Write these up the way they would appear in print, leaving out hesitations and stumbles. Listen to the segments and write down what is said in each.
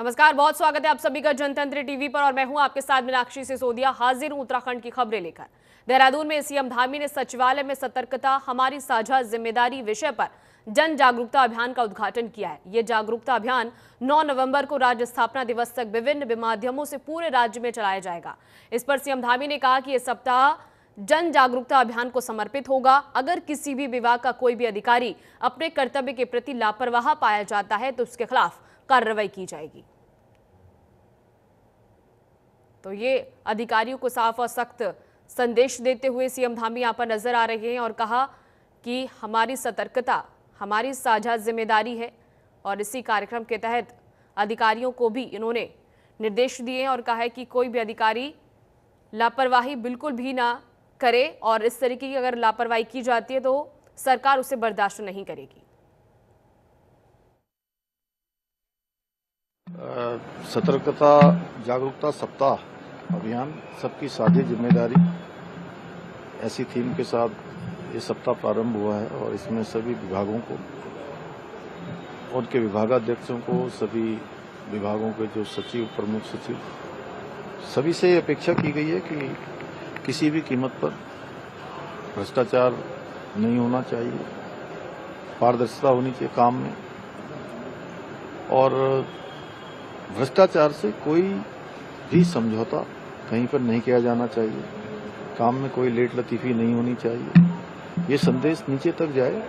नमस्कार, बहुत स्वागत है आप सभी का जनतंत्र टीवी पर और मैं हूं आपके साथ मीनाक्षी सिसोदिया। हाजिर हूं उत्तराखंड की खबरें लेकर। देहरादून में सीएम धामी ने सचिवालय में सतर्कता हमारी साझा जिम्मेदारी विषय पर जन जागरूकता अभियान का उद्घाटन किया है। ये जागरूकता अभियान 9 नवंबर को राज्य स्थापना दिवस तक विभिन्न माध्यमों से पूरे राज्य में चलाया जाएगा। इस पर सीएम धामी ने कहा कि यह सप्ताह जन जागरूकता अभियान को समर्पित होगा। अगर किसी भी विभाग का कोई भी अधिकारी अपने कर्तव्य के प्रति लापरवाह पाया जाता है तो उसके खिलाफ कार्रवाई की जाएगी। तो ये अधिकारियों को साफ और सख्त संदेश देते हुए सीएम धामी यहां पर नजर आ रहे हैं और कहा कि हमारी सतर्कता हमारी साझा जिम्मेदारी है। और इसी कार्यक्रम के तहत अधिकारियों को भी इन्होंने निर्देश दिए और कहा है कि कोई भी अधिकारी लापरवाही बिल्कुल भी ना करे और इस तरीके की अगर लापरवाही की जाती है तो सरकार उसे बर्दाश्त नहीं करेगी। सतर्कता जागरूकता सप्ताह अभियान सबकी साझी जिम्मेदारी ऐसी थीम के साथ ये सप्ताह प्रारंभ हुआ है और इसमें सभी विभागों को, उनके विभागाध्यक्षों को, सभी विभागों के जो सचिव, प्रमुख सचिव, सभी से ये अपेक्षा की गई है कि किसी भी कीमत पर भ्रष्टाचार नहीं होना चाहिए, पारदर्शिता होनी चाहिए काम में और भ्रष्टाचार से कोई भी समझौता कहीं पर नहीं किया जाना चाहिए, काम में कोई लेट लतीफी नहीं होनी चाहिए। ये संदेश नीचे तक जाए।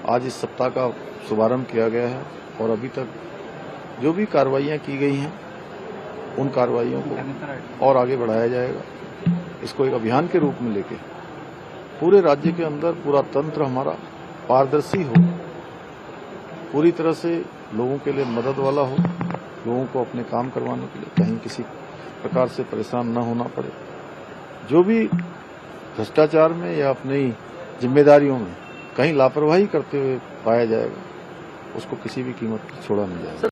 आज इस सप्ताह का शुभारंभ किया गया है और अभी तक जो भी कार्रवाइयां की गई हैं उन कार्रवाइयों को और आगे बढ़ाया जाएगा। इसको एक अभियान के रूप में लेके पूरे राज्य के अंदर पूरा तंत्र हमारा पारदर्शी हो, पूरी तरह से लोगों के लिए मदद वाला हो, लोगों को अपने काम करवाने के लिए कहीं किसी प्रकार से परेशान न होना पड़े। जो भी भ्रष्टाचार में या अपनी जिम्मेदारियों में कहीं लापरवाही करते हुए पाया जाएगा उसको किसी भी कीमत पर छोड़ा नहीं जाएगा।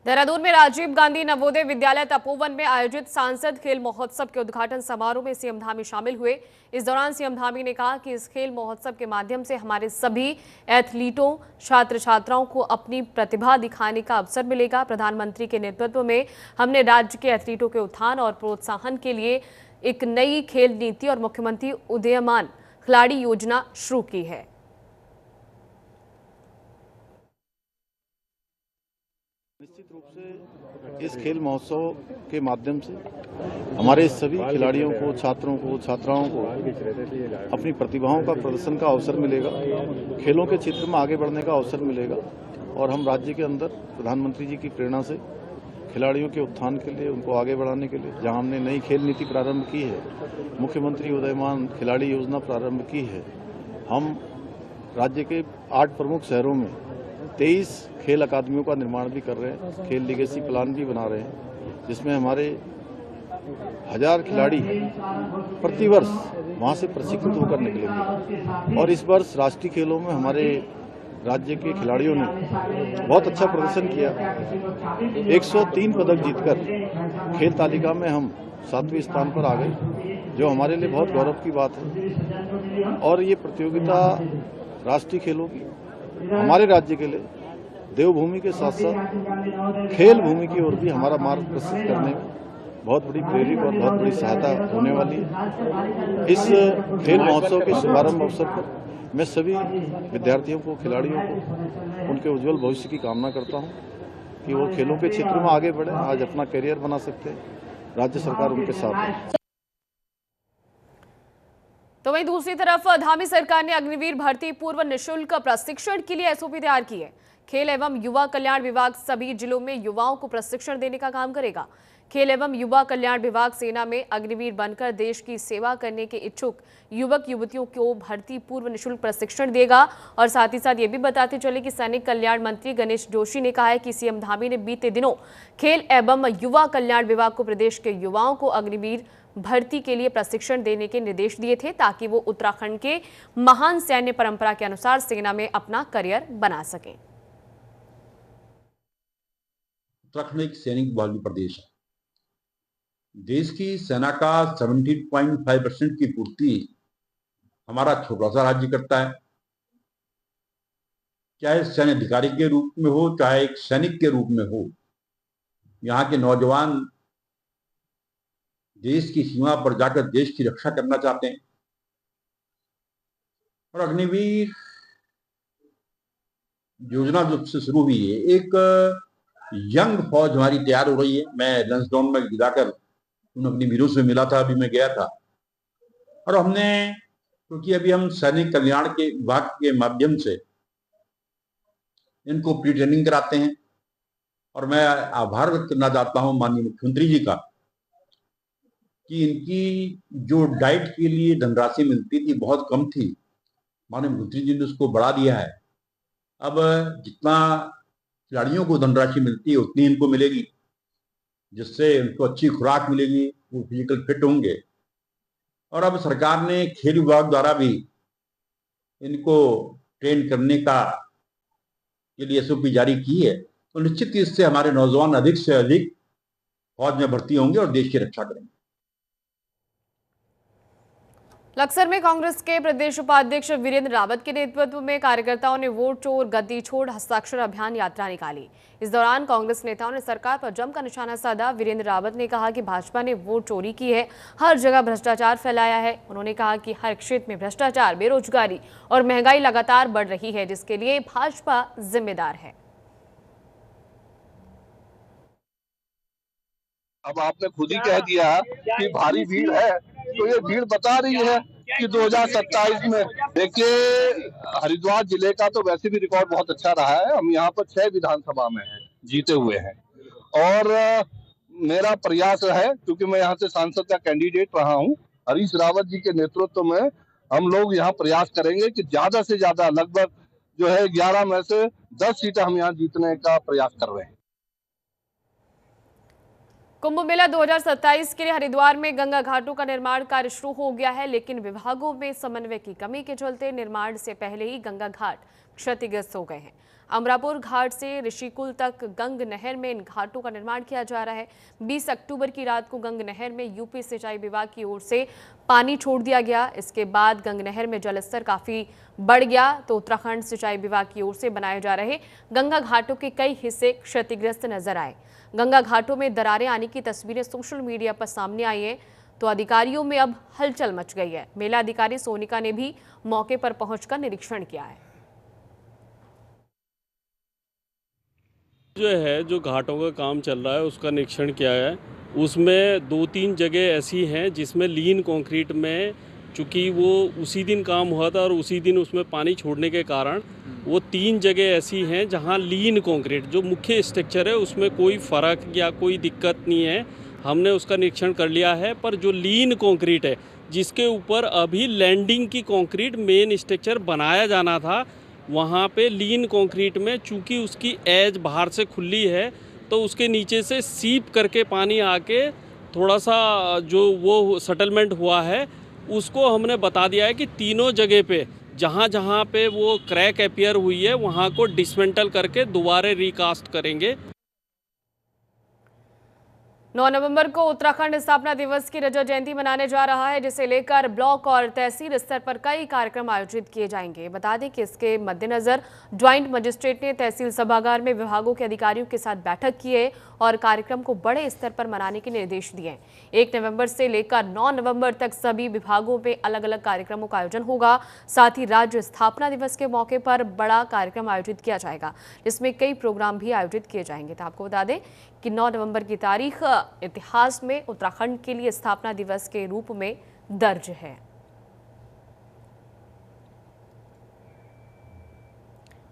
देहरादून में राजीव गांधी नवोदय विद्यालय तपोवन में आयोजित सांसद खेल महोत्सव के उद्घाटन समारोह में सीएम धामी शामिल हुए। इस दौरान सीएम धामी ने कहा कि इस खेल महोत्सव के माध्यम से हमारे सभी एथलीटों, छात्र छात्राओं को अपनी प्रतिभा दिखाने का अवसर मिलेगा। प्रधानमंत्री के नेतृत्व में हमने राज्य के एथलीटों के उत्थान और प्रोत्साहन के लिए एक नई खेल नीति और मुख्यमंत्री उदीयमान खिलाड़ी योजना शुरू की है। निश्चित रूप से इस खेल महोत्सव के माध्यम से हमारे सभी खिलाड़ियों को, छात्रों को, छात्राओं को अपनी प्रतिभाओं का प्रदर्शन का अवसर मिलेगा, खेलों के क्षेत्र में आगे बढ़ने का अवसर मिलेगा और हम राज्य के अंदर प्रधानमंत्री जी की प्रेरणा से खिलाड़ियों के उत्थान के लिए, उनको आगे बढ़ाने के लिए जहां हमने नई खेल नीति प्रारंभ की है, मुख्यमंत्री उदीयमान खिलाड़ी योजना प्रारंभ की है, हम राज्य के 8 प्रमुख शहरों में 23 खेल अकादमियों का निर्माण भी कर रहे हैं, खेल लीगेसी प्लान भी बना रहे हैं, जिसमें हमारे 1000 खिलाड़ी प्रतिवर्ष वहां से प्रशिक्षित होकर निकलेंगे। और इस वर्ष राष्ट्रीय खेलों में हमारे राज्य के खिलाड़ियों ने बहुत अच्छा प्रदर्शन किया। 103 पदक जीतकर खेल तालिका में हम 7वें स्थान पर आ गए, जो हमारे लिए बहुत गौरव की बात है। और ये प्रतियोगिता राष्ट्रीय खेलों की हमारे राज्य के लिए देवभूमि के साथ साथ खेल भूमि की ओर भी हमारा मार्ग प्रशस्त करने में बहुत बड़ी प्रेरित और बहुत बड़ी सहायता होने वाली है। इस खेल महोत्सव के शुभारंभ अवसर पर मैं सभी विद्यार्थियों को, खिलाड़ियों को उनके उज्जवल भविष्य की कामना करता हूं कि वो खेलों के क्षेत्र में आगे बढ़े, आज अपना करियर बना सकते हैं। राज्य सरकार उनके साथ है। तो वहीं दूसरी तरफ धामी सरकार ने अग्निवीर भर्ती पूर्व निःशुल्क प्रशिक्षण के लिए एसओपी तैयार की है। खेल एवं युवा कल्याण विभाग सभी जिलों में युवाओं को प्रशिक्षण देने का काम करेगा। खेल एवं युवा कल्याण विभाग सेना में अग्निवीर बनकर देश की सेवा करने के इच्छुक युवक युवतियों को भर्ती पूर्व निःशुल्क प्रशिक्षण देगा। और साथ ही साथ ये भी बताते चले कि सैनिक कल्याण मंत्री गणेश जोशी ने कहा है कि सीएम धामी ने बीते दिनों खेल एवं युवा कल्याण विभाग को प्रदेश के युवाओं को अग्निवीर भर्ती के लिए प्रशिक्षण देने के निर्देश दिए थे ताकि वो उत्तराखंड के महान सैन्य परंपरा के अनुसार सेना में अपना करियर बना सकें। उत्तराखंड एक सैनिक बहुल प्रदेश है। देश की सेना का 17.5% की पूर्ति हमारा छोटा सा राज्य करता है। चाहे सैन्य अधिकारी के रूप में हो, चाहे एक सैनिक के रूप में हो, यहाँ के नौजवान देश की सीमा पर जाकर देश की रक्षा करना चाहते हैं। और अग्निवीर योजना जब से शुरू हुई है, एक यंग फौज हमारी तैयार हो रही है। मैं लंसडाउन में जाकर उन अग्निवीरों से मिला था, अभी मैं गया था, और हमने, क्योंकि अभी हम सैनिक कल्याण के विभाग के माध्यम से इनको प्री ट्रेनिंग कराते हैं, और मैं आभार व्यक्त करना चाहता हूं माननीय मुख्यमंत्री जी का कि इनकी जो डाइट के लिए धनराशि मिलती थी बहुत कम थी, माननीय मुख्यमंत्री जी ने उसको बढ़ा दिया है। अब जितना खिलाड़ियों को धनराशि मिलती है उतनी इनको मिलेगी, जिससे उनको अच्छी खुराक मिलेगी, वो फिजिकल फिट होंगे। और अब सरकार ने खेल विभाग द्वारा भी इनको ट्रेन करने का के लिए एसओपी जारी की है, तो निश्चित ही इससे हमारे नौजवान अधिक से अधिक फौज में भर्ती होंगे और देश की रक्षा करेंगे। लक्सर में कांग्रेस के प्रदेश उपाध्यक्ष वीरेंद्र रावत के नेतृत्व में कार्यकर्ताओं ने वोट चोर गद्दी छोड़ हस्ताक्षर अभियान यात्रा निकाली। इस दौरान कांग्रेस नेताओं ने सरकार पर जमकर निशाना साधा। वीरेंद्र रावत ने कहा कि भाजपा ने वोट चोरी की है, हर जगह भ्रष्टाचार फैलाया है। उन्होंने कहा कि हर क्षेत्र में भ्रष्टाचार, बेरोजगारी और महंगाई लगातार बढ़ रही है, जिसके लिए भाजपा जिम्मेदार है। अब आपने खुद ही कह दिया कि भारी भीड़ है, तो ये भीड़ बता रही है कि 2027 में, देखिए हरिद्वार जिले का तो वैसे भी रिकॉर्ड बहुत अच्छा रहा है। हम यहाँ पर 6 विधानसभा में हैं, जीते हुए हैं, और मेरा प्रयास है, क्योंकि मैं यहाँ से सांसद का कैंडिडेट रहा हूँ, हरीश रावत जी के नेतृत्व में हम लोग यहाँ प्रयास करेंगे कि ज्यादा से ज्यादा, लगभग जो है 11 में से 10 सीटें हम यहाँ जीतने का प्रयास कर रहे हैं। कुंभ मेला 2027 के लिए हरिद्वार में गंगा घाटों का निर्माण कार्य शुरू हो गया है, लेकिन विभागों में समन्वय की कमी के चलते निर्माण से पहले ही गंगा घाट क्षतिग्रस्त हो गए हैं। अमरापुर घाट से ऋषिकुल तक गंग नहर में इन घाटों का निर्माण किया जा रहा है। 20 अक्टूबर की रात को गंग नहर में यूपी सिंचाई विभाग की ओर से पानी छोड़ दिया गया। इसके बाद गंग नहर में जलस्तर काफी बढ़ गया, तो उत्तराखंड सिंचाई विभाग की ओर से बनाए जा रहे गंगा घाटों के कई हिस्से क्षतिग्रस्त नजर आए। गंगा घाटों में दरारें आने की तस्वीरें सोशल मीडिया पर सामने आई हैं, तो अधिकारियों में अब हलचल मच गई है। मेला अधिकारी सोनिका ने भी मौके पर पहुंचकर निरीक्षण किया है। जो घाटों का काम चल रहा है उसका निरीक्षण किया है। उसमें 2-3 जगह ऐसी हैं जिसमें लीन कंक्रीट में, चूँकि वो उसी दिन काम हुआ था और उसी दिन उसमें पानी छोड़ने के कारण वो 3 जगह ऐसी हैं जहां लीन कंक्रीट, जो मुख्य स्ट्रक्चर है उसमें कोई फ़र्क या कोई दिक्कत नहीं है, हमने उसका निरीक्षण कर लिया है। पर जो लीन कंक्रीट है, जिसके ऊपर अभी लैंडिंग की कंक्रीट मेन स्ट्रक्चर बनाया जाना था, वहाँ पे लीन कंक्रीट में चूँकि उसकी एज बाहर से खुली है, तो उसके नीचे से सीप करके पानी आके थोड़ा सा जो वो सेटलमेंट हुआ है, उसको हमने बता दिया है कि तीनों जगह पे जहाँ जहाँ पे वो क्रैक अपीयर हुई है वहाँ को डिसमेंटल करके दोबारा रिकास्ट करेंगे। 9 नवंबर को उत्तराखंड स्थापना दिवस की रजत जयंती मनाने जा रहा है, जिसे लेकर ब्लॉक और तहसील स्तर पर कई कार्यक्रम आयोजित किए जाएंगे। बता दें कि इसके मद्देनजर ज्वाइंट मजिस्ट्रेट ने तहसील सभागार में विभागों के अधिकारियों के साथ बैठक की है और कार्यक्रम को बड़े स्तर पर मनाने के निर्देश दिए। 1 नवंबर से लेकर 9 नवंबर तक सभी विभागों में अलग अलग कार्यक्रमों का आयोजन होगा। साथ ही राज्य स्थापना दिवस के मौके पर बड़ा कार्यक्रम आयोजित किया जाएगा, जिसमें कई प्रोग्राम भी आयोजित किए जाएंगे। तो आपको बता दें कि 9 नवंबर की तारीख इतिहास में उत्तराखंड के लिए स्थापना दिवस के रूप में दर्ज है।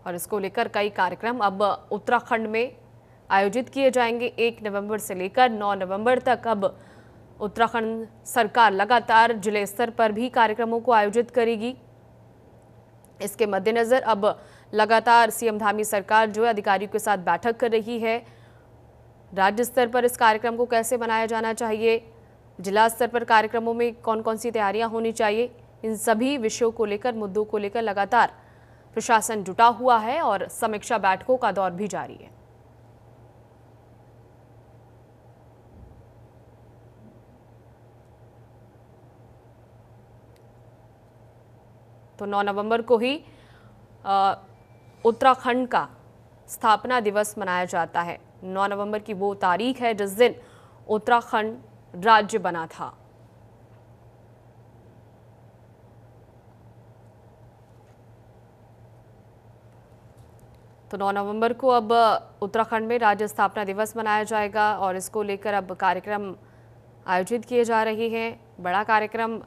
और इसको लेकर कई कार्यक्रम अब उत्तराखंड में आयोजित किए जाएंगे। 1 नवंबर से लेकर 9 नवंबर तक अब उत्तराखंड सरकार लगातार जिले स्तर पर भी कार्यक्रमों को आयोजित करेगी। इसके मद्देनजर अब लगातार सीएम धामी सरकार जो है अधिकारियों के साथ बैठक कर रही है। राज्य स्तर पर इस कार्यक्रम को कैसे बनाया जाना चाहिए, जिला स्तर पर कार्यक्रमों में कौन कौन सी तैयारियां होनी चाहिए, इन सभी विषयों को लेकर, मुद्दों को लेकर लगातार प्रशासन जुटा हुआ है और समीक्षा बैठकों का दौर भी जारी है। तो 9 नवंबर को ही उत्तराखंड का स्थापना दिवस मनाया जाता है। 9 नवंबर की वो तारीख है जिस दिन उत्तराखंड राज्य बना था। तो 9 नवंबर को अब उत्तराखंड में राज्य स्थापना दिवस मनाया जाएगा और इसको लेकर अब कार्यक्रम आयोजित किए जा रहे हैं। बड़ा कार्यक्रम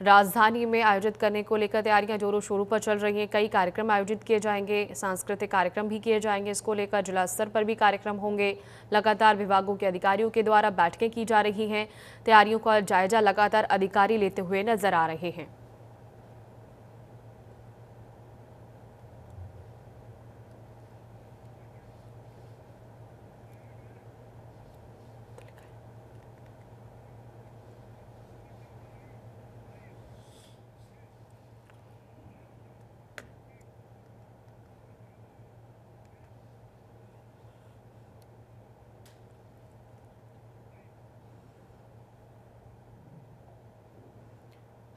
राजधानी में आयोजित करने को लेकर तैयारियां जोरों शोरों पर चल रही हैं। कई कार्यक्रम आयोजित किए जाएंगे, सांस्कृतिक कार्यक्रम भी किए जाएंगे। इसको लेकर जिला स्तर पर भी कार्यक्रम होंगे। लगातार विभागों के अधिकारियों के द्वारा बैठकें की जा रही हैं। तैयारियों का जायजा लगातार अधिकारी लेते हुए नजर आ रहे हैं।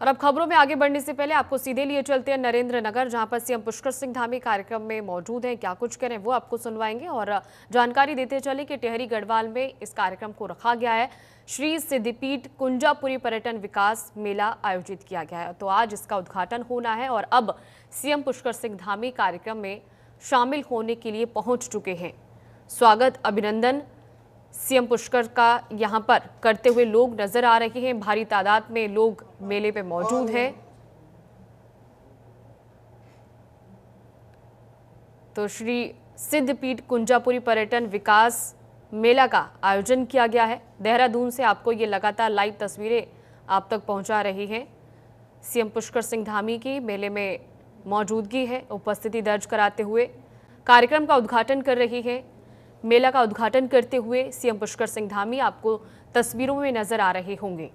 और अब खबरों में आगे बढ़ने से पहले आपको सीधे लिए चलते हैं नरेंद्र नगर, जहां पर सीएम पुष्कर सिंह धामी कार्यक्रम में मौजूद हैं। क्या कुछ करें वो आपको सुनवाएंगे और जानकारी देते चले कि टिहरी गढ़वाल में इस कार्यक्रम को रखा गया है। श्री सिद्धपीठ कुंजापुरी पर्यटन विकास मेला आयोजित किया गया है, तो आज इसका उद्घाटन होना है और अब सीएम पुष्कर सिंह धामी कार्यक्रम में शामिल होने के लिए पहुंच चुके हैं। स्वागत अभिनंदन सीएम पुष्कर का यहां पर करते हुए लोग नजर आ रहे हैं। भारी तादाद में लोग मेले पे मौजूद हैं। तो श्री सिद्धपीठ कुंजापुरी पर्यटन विकास मेला का आयोजन किया गया है। देहरादून से आपको ये लगातार लाइव तस्वीरें आप तक पहुंचा रही हैं। सीएम पुष्कर सिंह धामी की मेले में मौजूदगी है, उपस्थिति दर्ज कराते हुए कार्यक्रम का उद्घाटन कर रही है। मेला का उद्घाटन करते हुए सीएम पुष्कर सिंह धामी आपको तस्वीरों में नजर आ रहे होंगे।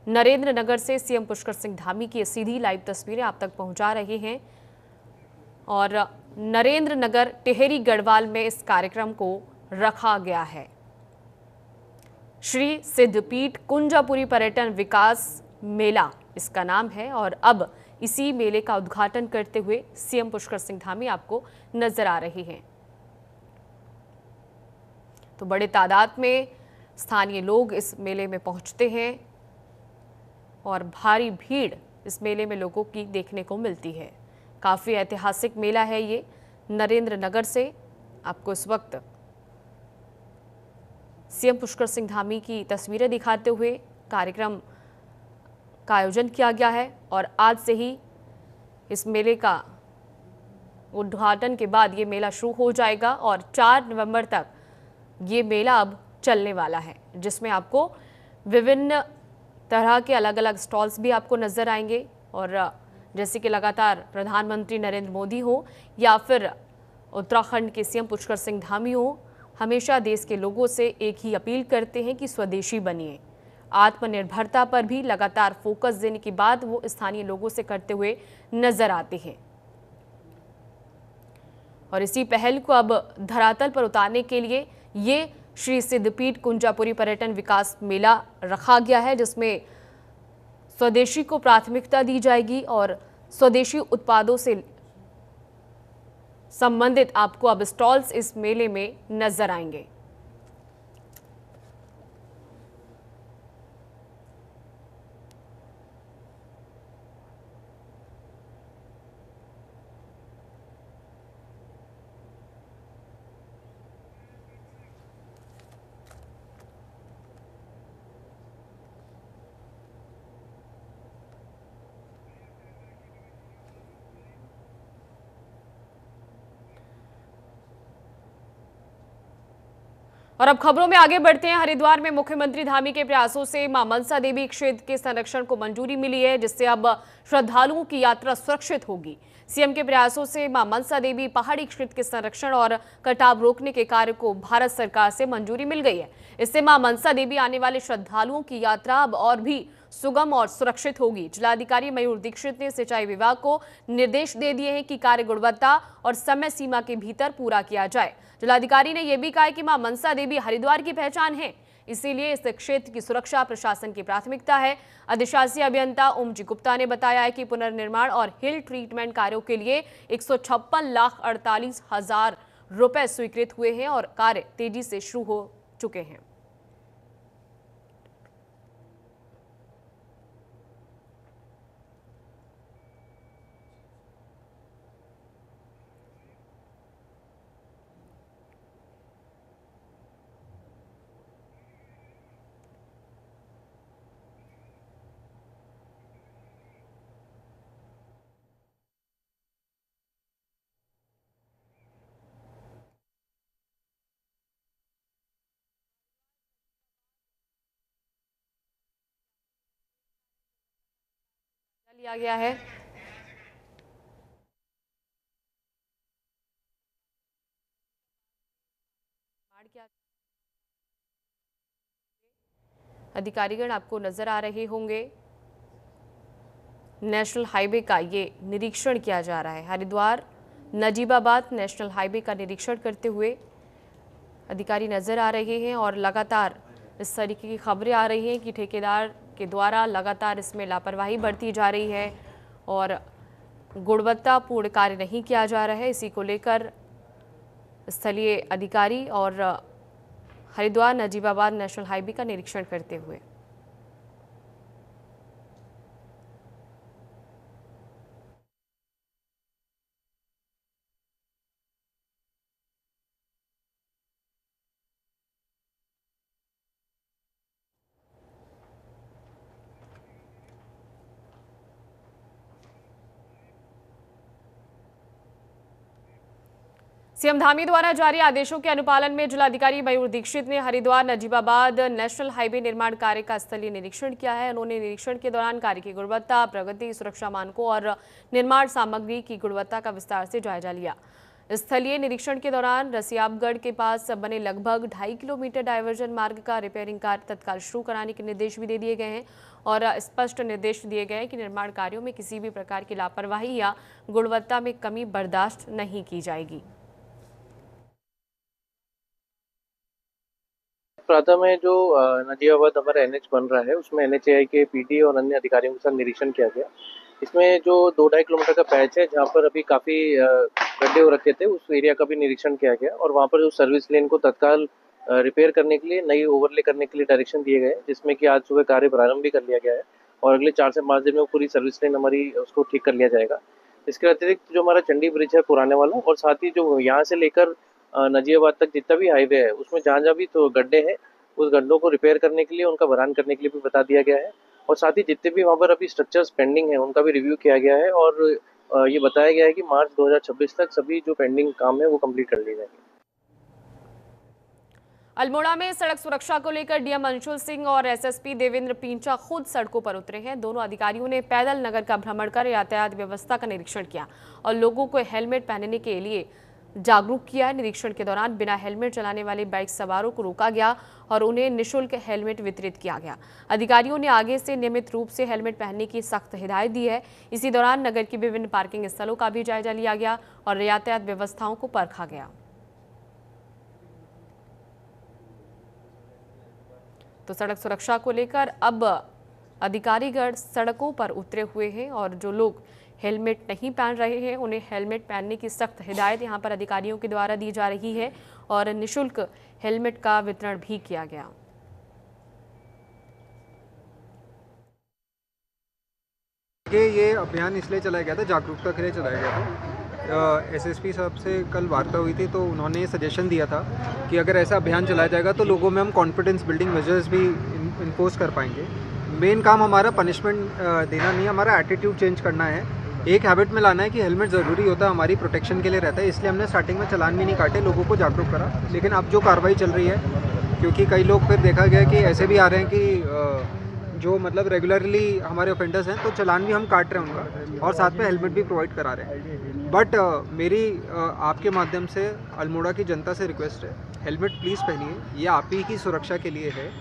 नरेंद्र नगर से सीएम पुष्कर सिंह धामी की सीधी लाइव तस्वीरें आप तक पहुंचा रहे हैं और नरेंद्र नगर टिहरी गढ़वाल में इस कार्यक्रम को रखा गया है। श्री सिद्धपीठ कुंजापुरी पर्यटन विकास मेला इसका नाम है और अब इसी मेले का उद्घाटन करते हुए सीएम पुष्कर सिंह धामी आपको नजर आ रही हैं। तो बड़े तादाद में स्थानीय लोग इस मेले में पहुंचते हैं और भारी भीड़ इस मेले में लोगों की देखने को मिलती है। काफ़ी ऐतिहासिक मेला है ये। नरेंद्र नगर से आपको इस वक्त सीएम पुष्कर सिंह धामी की तस्वीरें दिखाते हुए कार्यक्रम का आयोजन किया गया है और आज से ही इस मेले का उद्घाटन के बाद ये मेला शुरू हो जाएगा और 4 नवंबर तक ये मेला अब चलने वाला है, जिसमें आपको विभिन्न तरह के अलग अलग स्टॉल्स भी आपको नजर आएंगे। और जैसे कि लगातार प्रधानमंत्री नरेंद्र मोदी हो या फिर उत्तराखंड के सीएम पुष्कर सिंह धामी हो, हमेशा देश के लोगों से एक ही अपील करते हैं कि स्वदेशी बनिए। आत्मनिर्भरता पर भी लगातार फोकस देने की बात वो स्थानीय लोगों से करते हुए नजर आते हैं और इसी पहल को अब धरातल पर उतारने के लिए ये श्री सिद्धपीठ कुंजापुरी पर्यटन विकास मेला रखा गया है, जिसमें स्वदेशी को प्राथमिकता दी जाएगी और स्वदेशी उत्पादों से संबंधित आपको अब स्टॉल्स इस मेले में नजर आएंगे। और अब खबरों में आगे बढ़ते हैं। हरिद्वार में मुख्यमंत्री धामी के प्रयासों से मां मनसा देवी क्षेत्र के संरक्षण को मंजूरी मिली है, जिससे अब श्रद्धालुओं की यात्रा सुरक्षित होगी। सीएम के प्रयासों से मां मनसा देवी पहाड़ी क्षेत्र के संरक्षण और कटाव रोकने के कार्य को भारत सरकार से मंजूरी मिल गई है। इससे मां मनसा देवी आने वाले श्रद्धालुओं की यात्रा अब और भी सुगम और सुरक्षित होगी। जिलाधिकारी मयूर दीक्षित ने सिंचाई विभाग को निर्देश दे दिए हैं कि कार्य गुणवत्ता और समय सीमा के भीतर पूरा किया जाए। जिलाधिकारी ने यह भी कहा कि मां मनसा देवी हरिद्वार की पहचान है, इसीलिए इस क्षेत्र की सुरक्षा प्रशासन की प्राथमिकता है। अधिशासी अभियंता ओमजी गुप्ता ने बताया है कि पुनर्निर्माण और हिल ट्रीटमेंट कार्यों के लिए 156,48,000 रुपए स्वीकृत हुए हैं और कार्य तेजी से शुरू हो चुके हैं। लिया गया है। अधिकारीगण आपको नजर आ रहे होंगे। नेशनल हाईवे का ये निरीक्षण किया जा रहा है। हरिद्वार नजीबाबाद नेशनल हाईवे का निरीक्षण करते हुए अधिकारी नजर आ रहे हैं और लगातार इस तरीके की खबरें आ रही हैं कि ठेकेदार के द्वारा लगातार इसमें लापरवाही बरती जा रही है और गुणवत्तापूर्ण कार्य नहीं किया जा रहा है। इसी को लेकर स्थलीय अधिकारी और हरिद्वार नजीबाबाद नेशनल हाईवे का निरीक्षण करते हुए सीएम धामी द्वारा जारी आदेशों के अनुपालन में जिलाधिकारी मयूर दीक्षित ने हरिद्वार नजीबाबाद नेशनल हाईवे निर्माण कार्य का स्थलीय निरीक्षण किया है। उन्होंने निरीक्षण के दौरान कार्य की गुणवत्ता, प्रगति, सुरक्षा मानकों और निर्माण सामग्री की गुणवत्ता का विस्तार से जायजा लिया। स्थलीय निरीक्षण के दौरान रसियाबगढ़ के पास बने लगभग 2.5 किलोमीटर डायवर्जन मार्ग का रिपेयरिंग कार्य तत्काल शुरू कराने के निर्देश भी दे दिए गए हैं और स्पष्ट निर्देश दिए गए हैं कि निर्माण कार्यों में किसी भी प्रकार की लापरवाही या गुणवत्ता में कमी बर्दाश्त नहीं की जाएगी। प्रातः में जो नजीबाबाद हमारा NH बन रहा है उसमें NHAI के PD और अन्य अधिकारियों के साथ निरीक्षण किया गया। इसमें जो 2-2.5 किलोमीटर का पैच है जहाँ पर अभी काफ़ी गड्ढे हो रखे थे, उस एरिया का भी निरीक्षण किया गया और वहाँ पर जो सर्विस लेन को तत्काल रिपेयर करने के लिए, नई ओवरले करने के लिए डायरेक्शन दिए गए, जिसमें कि आज सुबह कार्य प्रारंभ भी कर लिया गया है और अगले 4 से 5 दिन में पूरी सर्विस लेन हमारी उसको ठीक कर लिया जाएगा। इसके अतिरिक्त जो हमारा चंडी ब्रिज है पुराने वाला और साथ ही जो यहाँ से लेकर नजीबाबाद तक जितना भी हाईवे है उसमें जहाँ भी तो गड्ढे हैं, उस गड्ढों को रिपेयर करने के लिए, उनका भरान करने के लिए भी बता दिया गया है और साथ ही जितने भी वहाँ पर अभी स्ट्रक्चर्स पेंडिंग हैं उनका भी रिव्यू किया गया है और ये बताया गया है कि मार्च 2026 तक सभी जो पेंडिंग काम है वो कंप्लीट कर लिए जाएंगे। अल्मोड़ा में सड़क सुरक्षा को लेकर डीएम अंशुल सिंह और SSP देवेंद्र पींचा खुद सड़कों पर उतरे हैं। दोनों अधिकारियों ने पैदल नगर का भ्रमण कर यातायात व्यवस्था का निरीक्षण किया और लोगों को हेलमेट पहनने के लिए जागरूक किया है। निरीक्षण के दौरान बिना हेलमेट चलाने वाले बाइक सवारों को रोका गया और उन्हें निःशुल्क हेलमेट वितरित किया गया। अधिकारियों ने आगे से नियमित रूप से हेलमेट पहनने की सख्त हिदायत दी है। इसी दौरान नगर की विभिन्न पार्किंग स्थलों का भी जायजा लिया गया और यातायात व्यवस्थाओं को परखा गया। तो सड़क सुरक्षा को लेकर अब अधिकारीगण सड़कों पर उतरे हुए हैं और जो लोग हेलमेट नहीं पहन रहे हैं उन्हें हेलमेट पहनने की सख्त हिदायत यहां पर अधिकारियों के द्वारा दी जा रही है और निःशुल्क हेलमेट का वितरण भी किया गया। ये अभियान इसलिए चलाया गया था, जागरूकता के लिए चलाया गया था। SSP साहब से कल वार्ता हुई थी तो उन्होंने ये सजेशन दिया था कि अगर ऐसा अभियान चलाया जाएगा तो लोगों में हम कॉन्फिडेंस बिल्डिंग मेजर्स भी इम्पोज कर पाएंगे। मेन काम हमारा पनिशमेंट देना नहीं, हमारा एटीट्यूड चेंज करना है। एक हैबिट में लाना है कि हेलमेट ज़रूरी होता है, हमारी प्रोटेक्शन के लिए रहता है। इसलिए हमने स्टार्टिंग में चालान भी नहीं काटे, लोगों को जागरूक करा। लेकिन अब जो कार्रवाई चल रही है, क्योंकि कई लोग फिर देखा गया कि ऐसे भी आ रहे हैं कि जो मतलब रेगुलरली हमारे ऑफेंडर्स हैं तो चालान भी हम काट रहे हैं उनका और साथ में हेलमेट भी प्रोवाइड करा रहे हैं। बट मेरी आपके माध्यम से अल्मोड़ा की जनता से रिक्वेस्ट है, हेलमेट प्लीज़ पहनिए, ये आप ही की सुरक्षा के लिए है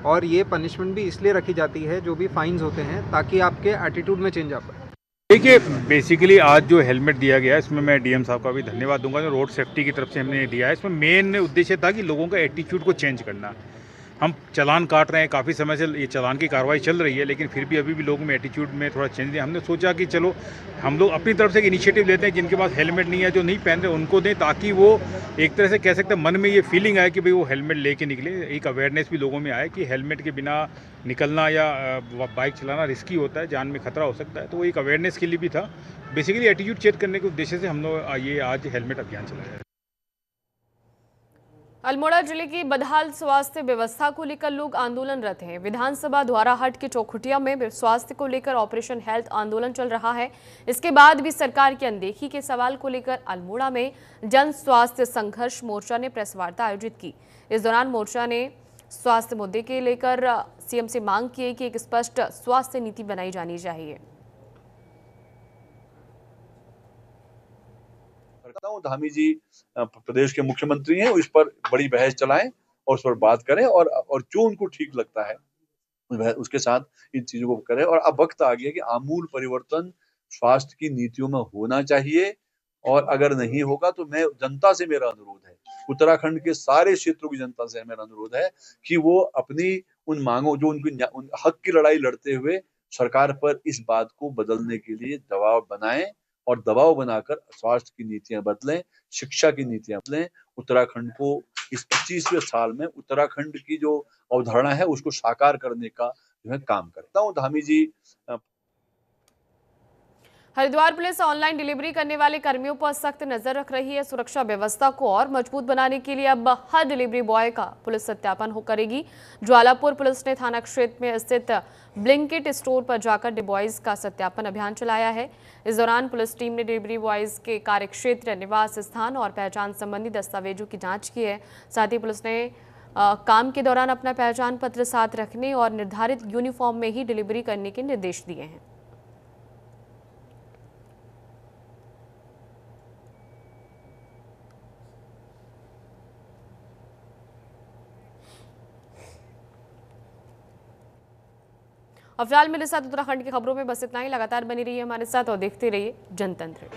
और ये पनिशमेंट भी इसलिए रखी जाती है जो भी फाइन्स होते हैं ताकि आपके एटीट्यूड में चेंज आ पाए। देखिए, बेसिकली आज जो हेलमेट दिया गया है इसमें मैं डीएम साहब का भी धन्यवाद दूंगा जो रोड सेफ्टी की तरफ से हमने दिया है। इसमें मेन उद्देश्य था कि लोगों का एटीट्यूड को चेंज करना। हम चालान काट रहे हैं, काफ़ी समय से ये चालान की कार्रवाई चल रही है, लेकिन फिर भी अभी भी लोगों में एटीट्यूड में थोड़ा चेंज है। हमने सोचा कि चलो हम लोग अपनी तरफ से एक इनिशिएटिव लेते हैं, जिनके पास हेलमेट नहीं है, जो नहीं पहन रहे उनको दें, ताकि वो एक तरह से कह सकते हैं मन में ये फीलिंग आए कि भाई वो हेलमेट लेके निकले। एक अवेयरनेस भी लोगों में आए कि हेलमेट के बिना निकलना या बाइक चलाना रिस्की होता है, जान में खतरा हो सकता है। तो वो एक अवेयरनेस के लिए भी था। बेसिकली एटीट्यूड चेक करने के उद्देश्य से हम लोग ये आज हेलमेट अभियान चलाया है। अल्मोड़ा जिले की बदहाल स्वास्थ्य व्यवस्था को लेकर लोग आंदोलनरत हैं। विधानसभा द्वाराहाट के चौखुटिया में स्वास्थ्य को लेकर ऑपरेशन हेल्थ आंदोलन चल रहा है। इसके बाद भी सरकार की अनदेखी के सवाल को लेकर अल्मोड़ा में जन स्वास्थ्य संघर्ष मोर्चा ने प्रेस वार्ता आयोजित की। इस दौरान मोर्चा ने स्वास्थ्य मुद्दे के लेकर सीएम से मांग की कि एक स्पष्ट स्वास्थ्य नीति बनाई जानी चाहिए। धामी जी प्रदेश के मुख्यमंत्री हैं, इस पर बड़ी बहस चलाएं और उस पर बात करें और जो उनको ठीक लगता है उसके साथ इन चीजों को करें। और अब वक्त आ गया कि आमूल परिवर्तन स्वास्थ्य की नीतियों में होना चाहिए, और अगर नहीं होगा तो मैं जनता से मेरा अनुरोध है, उत्तराखंड के सारे क्षेत्रों की जनता से मेरा अनुरोध है कि वो अपनी उन मांगों, जो उनकी उन हक की लड़ाई लड़ते हुए सरकार पर इस बात को बदलने के लिए दबाव बनाएं, और दबाव बनाकर स्वास्थ्य की नीतियां बदलें, शिक्षा की नीतियां बदलें। उत्तराखंड को इस 25वें साल में उत्तराखंड की जो अवधारणा है उसको साकार करने का जो है काम करता हूँ। धामी जी हरिद्वार पुलिस ऑनलाइन डिलीवरी करने वाले कर्मियों पर सख्त नजर रख रही है। सुरक्षा व्यवस्था को और मजबूत बनाने के लिए अब हर डिलीवरी बॉय का पुलिस सत्यापन करेगी। ज्वालापुर पुलिस ने थाना क्षेत्र में स्थित ब्लिंकिट स्टोर पर जाकर डिबॉयज का सत्यापन अभियान चलाया है। इस दौरान पुलिस टीम ने डिलीवरी बॉयज के कार्यक्षेत्र, निवास स्थान और पहचान संबंधी दस्तावेजों की जाँच की है। साथ ही पुलिस ने काम के दौरान अपना पहचान पत्र साथ रखने और निर्धारित यूनिफॉर्म में ही डिलीवरी करने के निर्देश दिए हैं। फिलहाल मेरे साथ उत्तराखंड की खबरों में बस इतना ही। लगातार बनी रहिए हमारे साथ और देखते रहिए जनतंत्र।